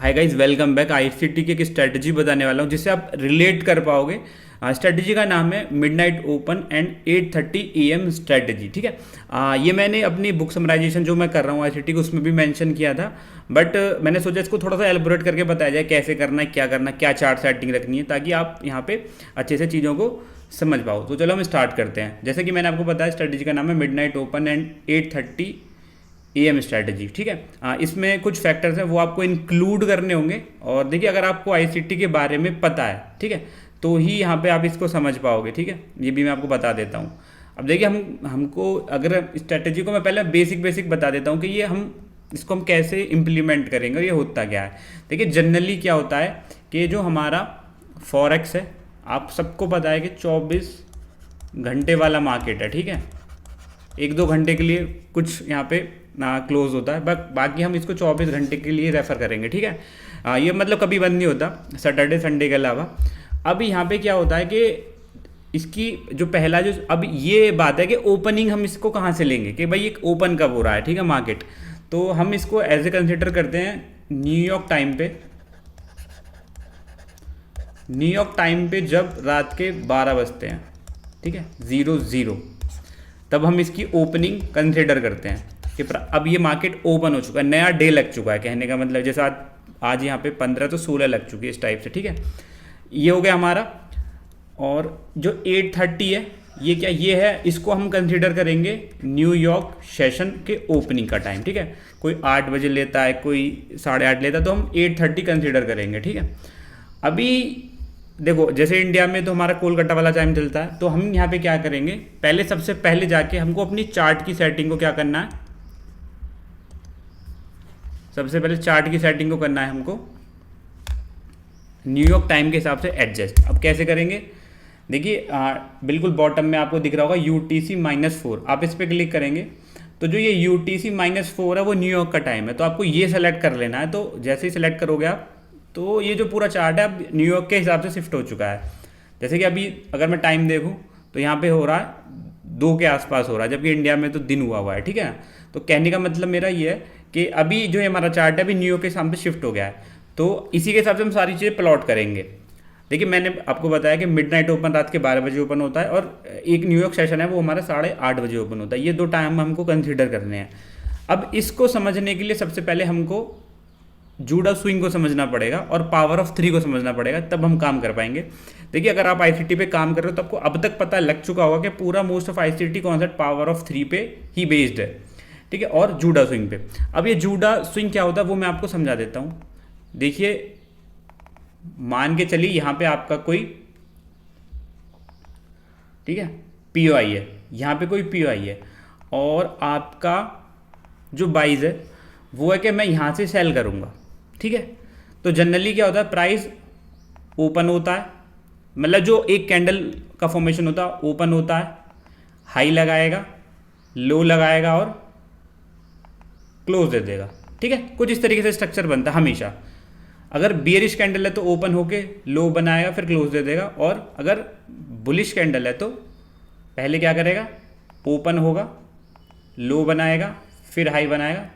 Hi guys, welcome back. ICT की एक strategy बताने वाला हूँ जिससे आप रिलेट कर पाओगे। स्ट्रेटजी का नाम है midnight open and 8:30 AM strategy. ठीक है। ये मैंने अपनी बुक समराइजेशन जो मैं कर रहा हूँ आईसीटी को उसमें भी मेंशन किया था। बट मैंने सोचा इसको थोड़ा सा एलबोरेट करके बताया जाए कैसे करना है, क्या करना है, क्या चार्ट सेटिंग रखनी है, ताकि आप यहाँ पे अच्छे से चीज़ों को समझ पाओ। तो चलो हम स्टार्ट करते हैं। जैसे कि मैंने आपको बताया, स्ट्रेटजी का नाम है midnight open and 8:30 AM strategy. ठीक है। इसमें कुछ फैक्टर्स हैं वो आपको इंक्लूड करने होंगे। और देखिए, अगर आपको आईसीटी के बारे में पता है, ठीक है, तो ही यहाँ पे आप इसको समझ पाओगे। ठीक है, ये भी मैं आपको बता देता हूँ। अब देखिए, हमको अगर स्ट्रैटेजी को मैं पहले बेसिक बेसिक बता देता हूँ कि ये हम इसको हम कैसे इम्प्लीमेंट करेंगे और ये होता क्या है। देखिए, जनरली क्या होता है कि जो हमारा फॉरेक्स है, आप सबको पता है कि 24 घंटे वाला मार्केट है। ठीक है, एक दो घंटे के लिए कुछ यहाँ पे क्लोज होता है, बाकी हम इसको 24 घंटे के लिए रेफ़र करेंगे। ठीक है। ये मतलब कभी बंद नहीं होता, सैटरडे संडे के अलावा। अब यहाँ पे क्या होता है कि इसकी जो पहला जो अब ये बात है कि ओपनिंग हम इसको कहाँ से लेंगे, कि भाई एक ओपन कब हो रहा है। ठीक है, मार्केट। तो हम इसको एज ए कंसिडर करते हैं न्यूयॉर्क टाइम पे। न्यूयॉर्क टाइम पे जब रात के 12 बजते हैं, ठीक है, 00, तब हम इसकी ओपनिंग कंसिडर करते हैं कि अब ये मार्केट ओपन हो चुका है, नया डे लग चुका है। कहने का मतलब जैसे आज यहाँ पे 15 तो 16 लग चुकी है, इस टाइप से। ठीक है, ये हो गया हमारा। और जो 8:30 है, ये क्या, ये है, इसको हम कंसिडर करेंगे न्यूयॉर्क सेशन के ओपनिंग का टाइम। ठीक है, कोई 8 बजे लेता है, कोई 8:30 लेता है, तो हम 8:30 कंसिडर करेंगे। ठीक है। अभी देखो, जैसे इंडिया में तो हमारा कोलकाता वाला टाइम चलता है, तो हम यहाँ पे क्या करेंगे, पहले सबसे पहले जाके हमको अपनी चार्ट की सेटिंग को क्या करना है, सबसे पहले चार्ट की सेटिंग को करना है हमको न्यूयॉर्क टाइम के हिसाब से एडजस्ट। अब कैसे करेंगे, देखिए, बिल्कुल बॉटम में आपको दिख रहा होगा UTC-4। आप इस पर क्लिक करेंगे तो जो ये UTC-4 है वो न्यूयॉर्क का टाइम है, तो आपको ये सेलेक्ट कर लेना है। तो जैसे ही सेलेक्ट करोगे आप, तो ये जो पूरा चार्ट है अब न्यूयॉर्क के हिसाब से शिफ्ट हो चुका है। जैसे कि अभी अगर मैं टाइम देखूँ तो यहाँ पे हो रहा है 2 के आसपास हो रहा है, जबकि इंडिया में तो दिन हुआ है। ठीक है। तो कहने का मतलब मेरा ये है कि अभी जो हमारा चार्ट है अभी न्यूयॉर्क के हिसाब से शिफ्ट हो गया है, तो इसी के हिसाब से हम सारी चीज़ें प्लॉट करेंगे। देखिए, मैंने आपको बताया कि मिडनाइट ओपन रात के 12 बजे ओपन होता है, और एक न्यूयॉर्क सेशन है वो हमारा 8:30 बजे ओपन होता है। ये 2 टाइम हमको कंसिडर करने हैं। अब इसको समझने के लिए सबसे पहले हमको जूडा स्विंग को समझना पड़ेगा और पावर ऑफ 3 को समझना पड़ेगा, तब हम काम कर पाएंगे। देखिए, अगर आप आईसीटी पे काम कर रहे हो तो आपको अब तक पता लग चुका होगा कि पूरा most of ICT concept power of 3 पे ही बेस्ड है। ठीक है, और जूडा स्विंग पे। अब ये जूडा स्विंग क्या होता है वो मैं आपको समझा देता हूँ। देखिए, मान के चलिए यहाँ पे आपका कोई, ठीक है, पीओआई है, यहाँ पे कोई पीओआई है, और आपका जो बाइज है वो है कि मैं यहाँ से सेल करूँगा। ठीक है। तो जनरली क्या होता है, प्राइस ओपन होता है, मतलब जो एक कैंडल का फॉर्मेशन होता है, ओपन होता है, हाई लगाएगा, लो लगाएगा और क्लोज दे देगा। ठीक है, कुछ इस तरीके से स्ट्रक्चर बनता है हमेशा। अगर बियरिश कैंडल है तो ओपन होके लो बनाएगा, फिर क्लोज दे देगा। और अगर बुलिश कैंडल है तो पहले क्या करेगा, ओपन होगा, लो बनाएगा, फिर हाई बनाएगा,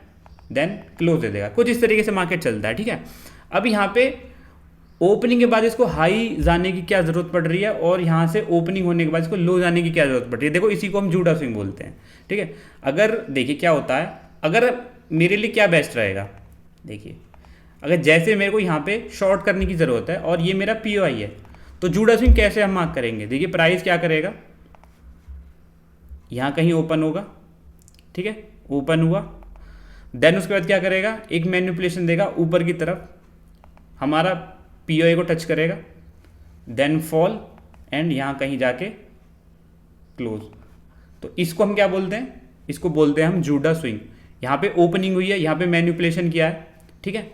देन क्लोज दे देगा। कुछ इस तरीके से मार्केट चलता है। ठीक है। अब यहाँ पे ओपनिंग के बाद इसको हाई जाने की क्या जरूरत पड़ रही है, और यहाँ से ओपनिंग होने के बाद इसको लो जाने की क्या जरूरत पड़ रही है। देखो, इसी को हम जूडा स्विंग बोलते हैं। ठीक है। अगर देखिए क्या होता है, अगर मेरे लिए क्या बेस्ट रहेगा, देखिए, अगर जैसे मेरे को यहाँ पे शॉर्ट करने की ज़रूरत है और ये मेरा पीओआई है, तो जूडा स्विंग कैसे हम मार्क करेंगे। देखिए, प्राइस क्या करेगा, यहाँ कहीं ओपन होगा, ठीक है, ओपन हुआ, देन उसके बाद क्या करेगा, एक मैनिपुलेशन देगा ऊपर की तरफ, हमारा पीओआई को टच करेगा, देन फॉल, एंड यहाँ कहीं जाके क्लोज। तो इसको हम क्या बोलते हैं, इसको बोलते हैं हम जूडा स्विंग। यहाँ पे ओपनिंग हुई है, यहाँ पे मैनिपुलेशन किया है, ठीक है,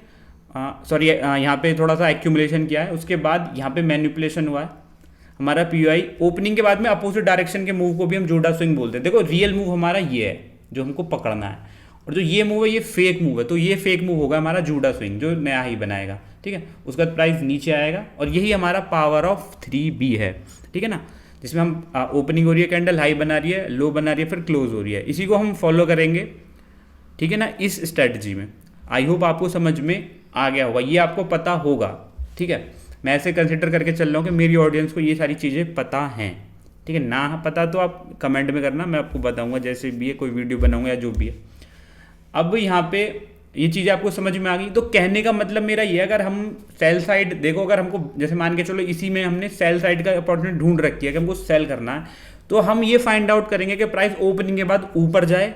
सॉरी, यहाँ पे थोड़ा सा एक्यूमुलेशन किया है, उसके बाद यहाँ पे मैनिपुलेशन हुआ है, हमारा पीओआई ओपनिंग के बाद में अपोजिट डायरेक्शन के मूव को भी हम जूडा स्विंग बोलते हैं। देखो, रियल मूव हमारा ये है जो हमको पकड़ना है, और जो ये मूव है ये फेक मूव है, तो ये फेक मूव होगा हमारा जूडा स्विंग, जो नया ही बनाएगा। ठीक है, उसका प्राइस नीचे आएगा, और यही हमारा पावर ऑफ 3B है। ठीक है ना, जिसमें हम ओपनिंग हो रही है, कैंडल हाई बना रही है, लो बना रही है, फिर क्लोज हो रही है। इसी को हम फॉलो करेंगे, ठीक है ना, इस स्ट्रेटजी में। आई होप आपको समझ में आ गया होगा, ये आपको पता होगा, ठीक है। मैं ऐसे कंसिडर करके चल रहा हूँ कि मेरी ऑडियंस को ये सारी चीज़ें पता हैं, ठीक है। ना पता तो आप कमेंट में करना, मैं आपको बताऊंगा जैसे भी है, कोई वीडियो बनाऊंगा या जो भी है। अब यहाँ पे ये चीज़ आपको समझ में आ गई। तो कहने का मतलब मेरा ये है, अगर हम सेल साइड देखो, अगर हमको जैसे मान के चलो इसी में हमने सेल साइड का अपॉर्चुनिटी ढूंढ रखी है कि हमको सेल करना है, तो हम ये फाइंड आउट करेंगे कि प्राइस ओपनिंग के बाद ऊपर जाए,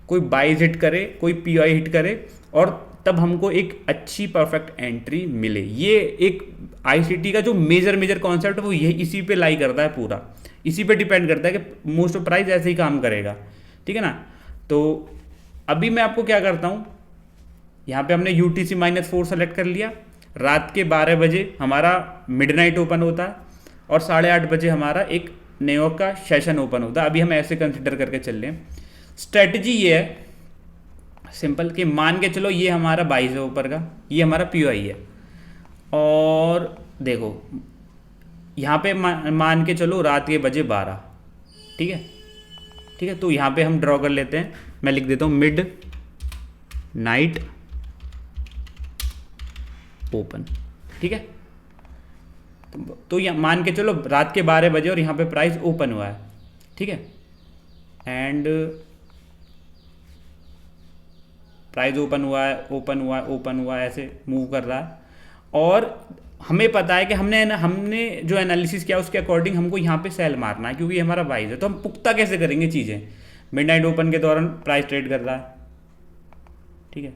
कोई बाइज हिट करे, कोई पीआई हिट करे, और तब हमको एक अच्छी परफेक्ट एंट्री मिले। ये एक आईसीटी का जो मेजर कॉन्सेप्ट है वो ये इसी पे लाई करता है, पूरा इसी पे डिपेंड करता है कि मोस्ट ऑफ प्राइस ऐसे ही काम करेगा, ठीक है ना। तो अभी मैं आपको क्या करता हूँ, यहाँ पे हमने यूटीसी -4 सेलेक्ट कर लिया, रात के 12 बजे हमारा मिडनाइट ओपन होता है और 8:30 बजे हमारा एक न्यूयॉर्क का सेशन ओपन होता है। अभी हम ऐसे कंसिडर करके चल रहे हैं। स्ट्रेटजी ये है सिंपल कि मान के चलो ये हमारा 22 है ऊपर का, ये हमारा पीओआई है, और देखो यहाँ पे मान के चलो रात के बजे 12, ठीक है, ठीक है। तो यहाँ पे हम ड्रॉ कर लेते हैं, मैं लिख देता हूँ मिड नाइट ओपन, ठीक है। तो यहाँ मान के चलो रात के 12 बजे और यहाँ पे प्राइस ओपन हुआ है, ठीक है, एंड प्राइस ओपन हुआ है, ऐसे मूव कर रहा है। और हमें पता है कि हमने जो एनालिसिस किया उसके अकॉर्डिंग हमको यहाँ पे सेल मारना है, क्योंकि ये हमारा बाइज है। तो हम पुख्ता कैसे करेंगे चीज़ें, मिडनाइट ओपन के दौरान प्राइस ट्रेड कर रहा है, ठीक है,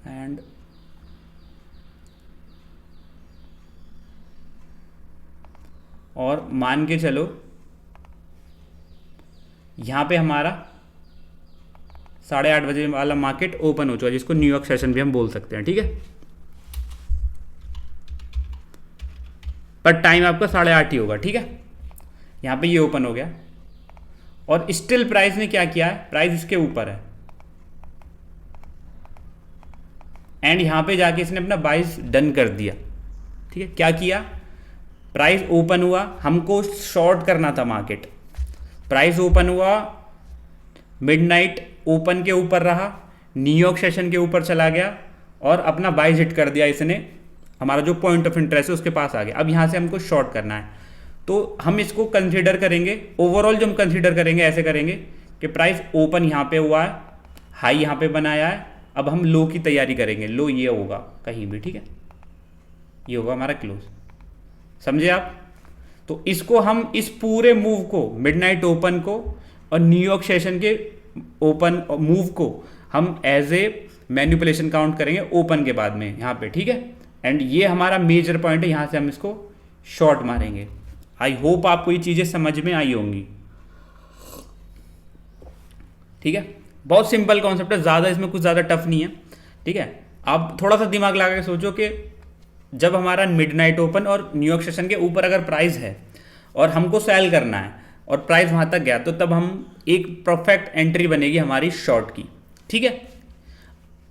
एंड और मान के चलो यहाँ पे हमारा 8:30 बजे वाला मार्केट ओपन हो चुका है, जिसको न्यूयॉर्क सेशन भी हम बोल सकते हैं, ठीक है। पर टाइम आपका 8:30 ही होगा, ठीक है। यहाँ पे ये ओपन हो गया और स्टिल प्राइस ने क्या किया है, प्राइस इसके ऊपर है, एंड यहाँ पे जाके इसने अपना बाइस डन कर दिया, ठीक है। क्या किया, प्राइस ओपन हुआ, हमको शॉर्ट करना था मार्केट, प्राइस ओपन हुआ, मिडनाइट ओपन के ऊपर रहा, न्यूयॉर्क सेशन के ऊपर चला गया और अपना बाइज हिट कर दिया इसने, हमारा जो पॉइंट ऑफ इंटरेस्ट है उसके पास आ गया। अब यहाँ से हमको शॉर्ट करना है, तो हम इसको कंसीडर करेंगे, ओवरऑल जो हम कंसीडर करेंगे ऐसे करेंगे कि प्राइस ओपन यहाँ पे हुआ है, हाई यहाँ पे बनाया है, अब हम लो की तैयारी करेंगे, लो ये होगा कहीं भी, ठीक है, ये होगा हमारा क्लोज, समझे आप। तो इसको हम इस पूरे मूव को, मिडनाइट ओपन को और न्यूयॉर्क सेशन के ओपन मूव को हम एज ए मैनिपुलेशन काउंट करेंगे ओपन के बाद में यहाँ पे, ठीक है। एंड ये हमारा मेजर पॉइंट है, यहाँ से हम इसको शॉर्ट मारेंगे। आई होप आपको ये चीज़ें समझ में आई होंगी, ठीक है। बहुत सिंपल कॉन्सेप्ट है, ज़्यादा इसमें कुछ ज़्यादा टफ नहीं है, ठीक है। आप थोड़ा सा दिमाग लगा के सोचो कि जब हमारा मिडनाइट ओपन और न्यूयॉर्क सेशन के ऊपर अगर प्राइस है और हमको सेल करना है और प्राइस वहाँ तक गया, तो तब हम एक परफेक्ट एंट्री बनेगी हमारी शॉर्ट की, ठीक है।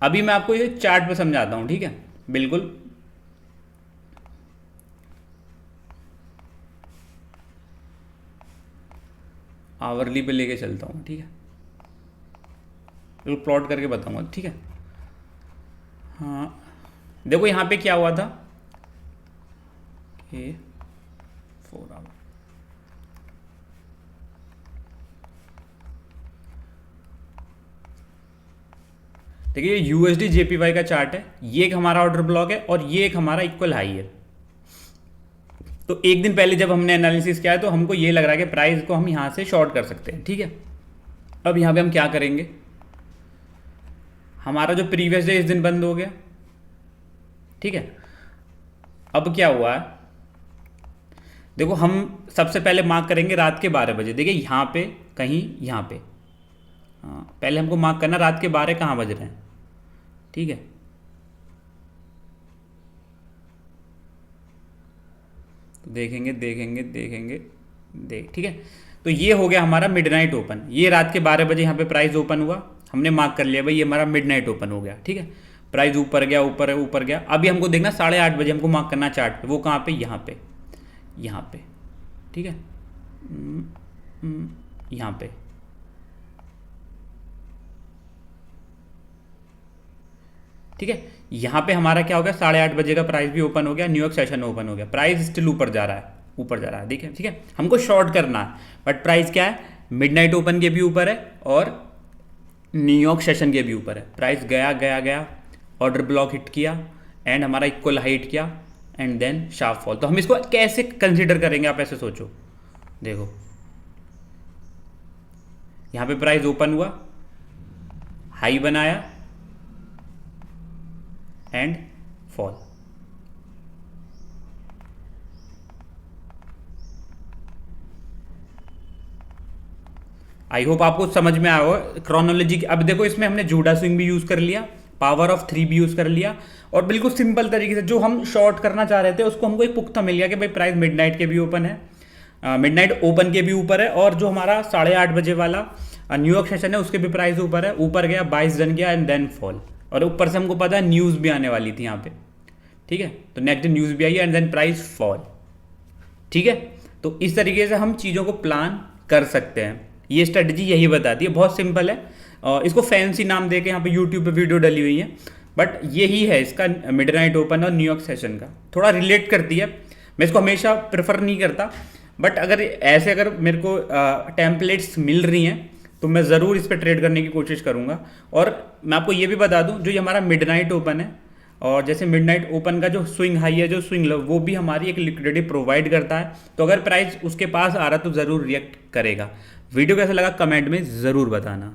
अभी मैं आपको ये चार्ट पे समझाता हूँ, ठीक है, बिल्कुल। आवरली पे लेके चलता हूँ, ठीक है, बिल्कुल प्लॉट करके बताऊँगा, ठीक है। हाँ देखो यहाँ पे क्या हुआ था, 4 आवर, देखिए ये यूएसडी जेपीवाई का चार्ट है, ये एक हमारा ऑर्डर ब्लॉक है और ये एक हमारा इक्वल हाई है। तो एक दिन पहले जब हमने एनालिसिस किया है तो हमको ये लग रहा है कि प्राइस को हम यहाँ से शॉर्ट कर सकते हैं, ठीक है। अब यहाँ पे हम क्या करेंगे, हमारा जो प्रीवियस डे इस दिन बंद हो गया, ठीक है। अब क्या हुआ है, देखो हम सबसे पहले मार्क करेंगे रात के 12 बजे। देखिए यहाँ पे कहीं, यहाँ पे, हाँ पहले हमको मार्क करना रात के 12 कहाँ बज रहे हैं, ठीक है। तो देखेंगे ठीक है। तो ये हो गया हमारा मिडनाइट ओपन, ये रात के 12 बजे यहाँ पे प्राइस ओपन हुआ, हमने मार्क कर लिया भाई ये हमारा मिडनाइट ओपन हो गया, ठीक है। प्राइस ऊपर गया, ऊपर गया। अभी हमको देखना 8:30 बजे हमको मार्क करना चार्ट पे, वो कहाँ पे, यहाँ पे, ठीक है, यहाँ पे, ठीक है। यहाँ पे हमारा क्या हो गया, 8:30 बजे का प्राइस भी ओपन हो गया, न्यूयॉर्क सेशन ओपन हो गया, प्राइस स्टिल ऊपर जा रहा है, ऊपर जा रहा है, ठीक है, ठीक है। हमको शॉर्ट करना है, बट प्राइस क्या है, मिडनाइट ओपन के भी ऊपर है और न्यूयॉर्क सेशन के भी ऊपर है। प्राइस गया गया गया, ऑर्डर ब्लॉक हिट किया एंड हमारा इक्वल हाइट किया एंड देन शार्प फॉल। तो हम इसको कैसे कंसीडर करेंगे, आप ऐसे सोचो, देखो यहाँ पे प्राइस ओपन हुआ, हाई बनाया एंड फॉल। आई होप आपको समझ में आया हो क्रोनोलॉजी की। अब देखो इसमें हमने जूडा स्विंग भी यूज कर लिया, पावर ऑफ 3 भी यूज कर लिया, और बिल्कुल सिंपल तरीके से जो हम शॉर्ट करना चाह रहे थे उसको हमको एक पुख्ता मिल गया कि भाई प्राइस मिडनाइट के भी ओपन है, मिडनाइट ओपन के भी ऊपर है, और जो हमारा 8:30 बजे वाला न्यूयॉर्क सेशन है उसके भी प्राइस ऊपर है, ऊपर गया 22 रन गया एंड देन फॉल। और ऊपर से हमको पता है न्यूज़ भी आने वाली थी यहाँ पे, ठीक है, तो नेक्स्ट डे न्यूज़ भी आई एंड देन प्राइस फॉल, ठीक है। तो इस तरीके से हम चीज़ों को प्लान कर सकते हैं, ये स्ट्रेटजी यही बताती है, बहुत सिंपल है। इसको फैंसी नाम दे के यहाँ पे यूट्यूब पे वीडियो डली हुई है, बट यही है इसका मिडनाइट ओपन और न्यूयॉर्क सेशन का, थोड़ा रिलेट करती है। मैं इसको हमेशा प्रेफर नहीं करता, बट अगर मेरे को टेम्पलेट्स मिल रही हैं तो मैं ज़रूर इस पर ट्रेड करने की कोशिश करूँगा। और मैं आपको ये भी बता दूँ, जो ये हमारा मिडनाइट ओपन है और जैसे मिडनाइट ओपन का जो स्विंग हाई है, जो स्विंग लो, वो भी हमारी एक लिक्विडिटी प्रोवाइड करता है। तो अगर प्राइस उसके पास आ रहा तो ज़रूर रिएक्ट करेगा। वीडियो कैसा लगा कमेंट में ज़रूर बताना।